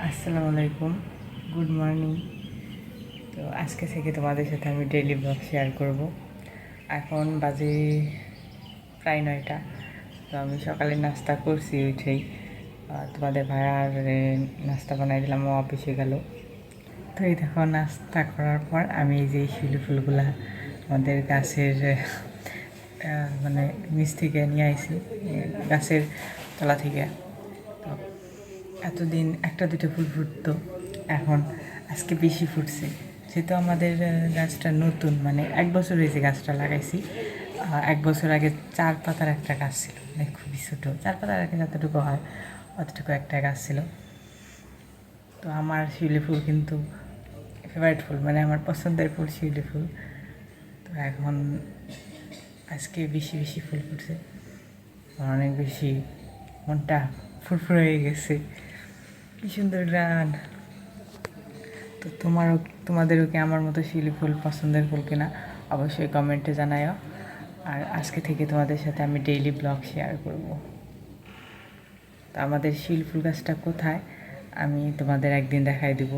আসসালামু আলাইকুম, good morning. তো আজকে থেকে তোমাদের সাথে আমি ডেইলি ব্লগ শেয়ার করব। এখন বাজে প্রায় 9টা। তো আমি সকালে নাস্তা করছি উঠেই। তোমাদের ভাইয়ার নাস্তা বানাই দিলাম, ও অফিসে গেল। তো এই দেখো, নাস্তা করার পর আমি এই যে শিউলি ফুলগুলা আমাদের গাছের মানে নিচ থেকে নিয়ে আইছি, গাছের তলা থেকে। তো এতদিন একটা দুটো ফুল ফুটতো, এখন আজকে বেশি ফুটছে। যেহেতু আমাদের গাছটা নতুন, মানে 1 বছর হয়েছে গাছটা লাগাইছি। 1 বছর আগে 4 পাতার একটা গাছ ছিল, মানে খুবই ছোটো, 4 পাতার আগে যতটুকু হয় অতটুকু একটা গাছ ছিল। তো আমার শিউলি ফুল কিন্তু ফেভারিট ফুল, মানে আমার পছন্দের ফুল শিউলি ফুল। তো এখন আজকে বেশি বেশি ফুল ফুটছে, অনেক বেশি, মনটা ফুরফুর হয়ে গেছে। কি সুন্দর গান। তো তোমাদেরও কি আমার মতো শিউলি ফুল পছন্দের ফুল কিনা অবশ্যই কমেন্টে জানাও। আর আজকে থেকে তোমাদের সাথে আমি ডেইলি ব্লগ শেয়ার করব। তো আমাদের শিউলি ফুল গাছটা কোথায় আমি তোমাদের একদিন দেখাই দিব।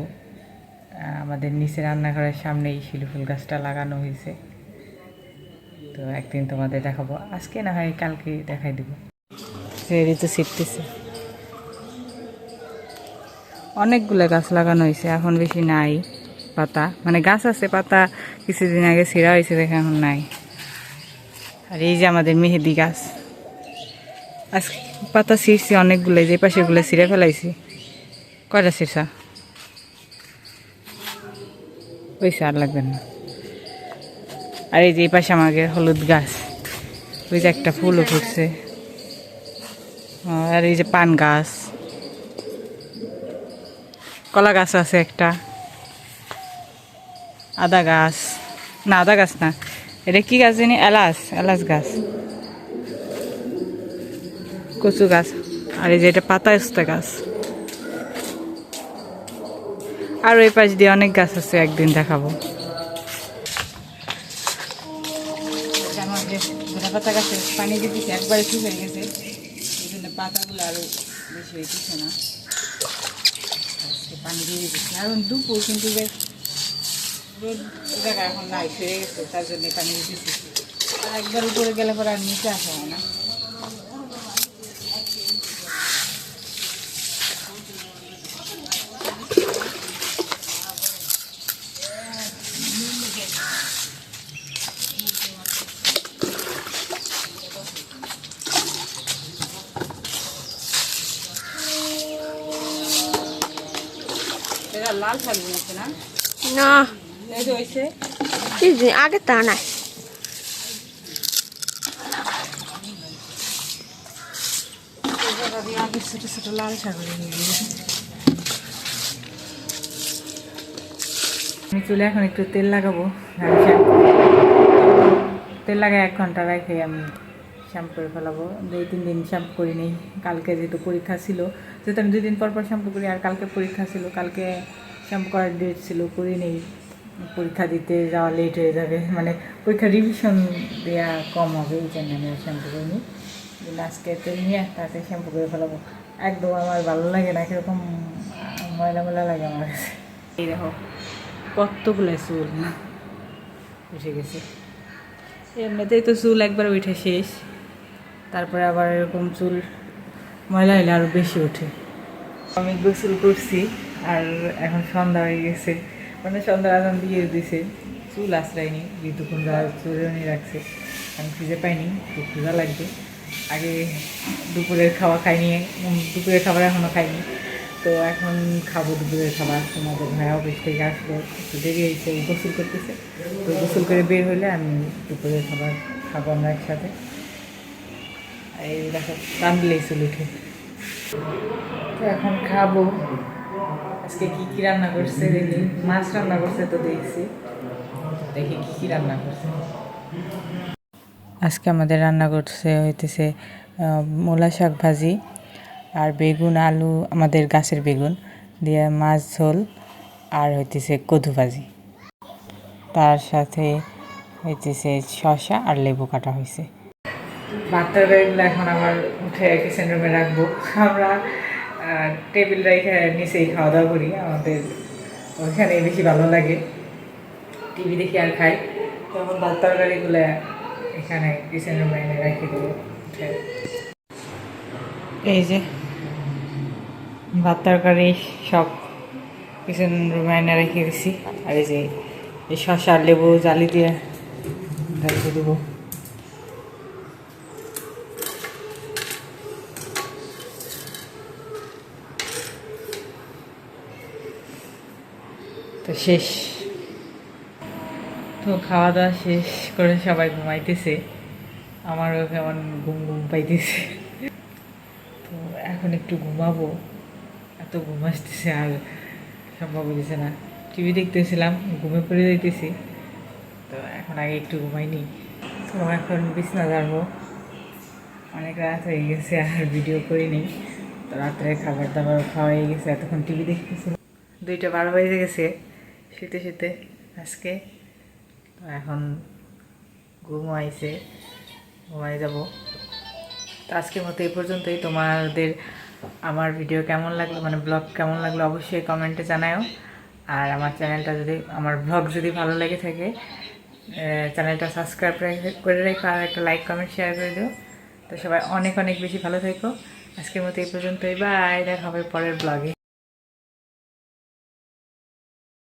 আমাদের নিচে রান্নাঘরের সামনেই শিউলি ফুল গাছটা লাগানো হয়েছে। তো একদিন তোমাদের দেখাবো, আজকে না হয় কালকে দেখাই দিব। তো ছিটতেছে, অনেকগুলো গাছ লাগানো হয়েছে, এখন বেশি নাই পাতা, মানে গাছ আছে, পাতা কিছুদিন আগে ছিঁড়া হয়েছে, দেখে এখন নাই। আর এই যে আমাদের মেহেদি গাছ, আজ পাতা ছিঁড়ছি অনেকগুলো, যে পাশেগুলো ছিঁড়ে ফেলাইছি। কয়টা ছিঁড়ছা ওইসে, আর লাগবে না। আর এই যে এই পাশে আমাদের হলুদ গাছ, ওই যে একটা ফুলও ফুটছে। আর এই যে পান গাছ, কলা গাছ আছে একটা, আদা গাছ, না আদা গাছ না, এটা কি গাছ জানি, এলাচ গাছ, কচু গাছ। আর এই যে এটা পাতা উস্তা গাছ। আর ওই পাশ দিয়ে অনেক গাছ আছে, একদিন দেখাবো। পাতা গাছে পানি দিতেছে, একবারে শুকিয়ে গেছে, এই জন্য পাতাগুলো আরো বেশি হইতেছে না। পানি দিয়ে দিতেছে, এখন দুপুর কিন্তু বেশ রোদ জায়গা এখন নাই, ফিরে গেছে, তার জন্য পানি দিতেছি। আর একবার উপরে গেলে পরে আর নিচে আসা হয় না। এটা লাল থাকবে না, না এই যে হয়েছে কি আগে তা নাই। আগে ছোট ছোট লাল ছাগল। আমি চুলে এখন একটু তেল লাগাবো, তেল লাগাই 1 ঘন্টা রেখে আমি শ্যাম্পু করে ফেলাবো। 2-3 দিন শ্যাম্পু করি নেই, কালকে যেহেতু পরীক্ষা ছিল, যেহেতু আমি 2 দিন পর পর শ্যাম্পু করি, আর কালকে পরীক্ষা ছিল, কালকে শ্যাম্পু করার ডেট ছিল, করি নেই। পরীক্ষা দিতে যাওয়া লেট হয়ে যাবে, মানে পরীক্ষা রিভিশন দেওয়া কম হবে, এই জন্য আমি শ্যাম্পু করিনি। আজকে তেল নিয়ে তাতে শ্যাম্পু করে ফেলাবো। একদম আমার ভালো লাগে না, কীরকম ময়লা ময়লা লাগে আমার কাছে। এই দেখো কতগুলো চুল উঠে গেছে, এমনিতেই তো চুল একবার উঠে শেষ, তারপরে আবার এরকম চুল ময়লা হলে আরও বেশি ওঠে। আমি গোসল করছি, আর এখন সন্ধ্যা হয়ে গেছে, মানে সন্ধ্যা আজান দিয়ে দিছে। চুল আশ্রায়নি, ঋতুকুন চুলে নিয়ে রাখছে, আমি খুঁজে পাইনি, খুব ক্ষুধা লাগবে। আগে দুপুরের খাওয়া খাইনি, দুপুরের খাবার এখনও খাইনি, তো এখন খাবো দুপুরের খাবার। তোমাদের ভাই অফিস থেকে আসলো, একটু দেরি হয়েছে, গোসল করতেছে, তো গোসল করে বের হলে আমি দুপুরের খাবার খাবো আমরা একসাথে। এই দেখো টানলেই চুল উঠে। তো এখন খাবো। আজকে কী কী রান্না করছে দেখি, মাছ রান্না করছে, তো দেখছি, দেখি কী কী রান্না করছে। আজকে আমাদের রান্না করছে হইতেছে মূলা শাক ভাজি, আর বেগুন আলু, আমাদের গাছের বেগুন দিয়ে মাছ ঝোল, আর হইতেছে কদু ভাজি, তার সাথে হইতেছে শসা আর লেবু কাটা হয়েছে। বাচ্চাদের এখন আবার উঠে কিচেন রুমে রাখবো। আমরা আর টেবিল রেখে নিচেই খাওয়া দাওয়া করি, আমাদের ওইখানে বেশি ভালো লাগে। টিভি দেখি আর খাই, তখন ভাত তরকারিগুলো এখানে কিচেন রুমে এনে রেখে দেবো। এই যে ভাত তরকারি সব কিচেন রুমে এনে রেখে দিছি। আর এই যে এই শসা লেবু জালি দিয়ে রেখে দেবো। তো শেষ, তো খাওয়া দাওয়া শেষ করে সবাই ঘুমাইতেছে, আমারও কেমন ঘুম ঘুম পাইতেছে। তো এখন একটু ঘুমাবো, এত ঘুম আসতেছে আর সম্ভব হইতেছে না। টিভি দেখতেছিলাম, ঘুমে পড়ে যাইতেছি। তো এখন আগে একটু ঘুমাইনি, তো এখন বিছনা যাবো। অনেক রাত হয়ে গেছে আর ভিডিও করিনি। তো রাত্রে খাবার দাবার খাওয়া হয়ে গেছে, এতক্ষণ টিভি দেখতেছিলাম। 2:12 বেজে গেছে শুতে শুতে আজকে। তো এখন ঘুমাইছে, ঘুমাই যাব। তো আজকের মতো এই পর্যন্তই। তোমাদের আমার ভিডিও কেমন লাগলো, মানে ব্লগ কেমন লাগলো অবশ্যই কমেন্টে জানাও। আর আমার চ্যানেলটা যদি, আমার ব্লগ যদি ভালো লেগে থাকে চ্যানেলটা সাবস্ক্রাইব করে রেখো, আর একটা লাইক কমেন্ট শেয়ার করে দিও। তো সবাই অনেক অনেক বেশি ভালো থেকো। আজকের মতো এই পর্যন্তই, বাই, দেখা হবে পরের ব্লগে।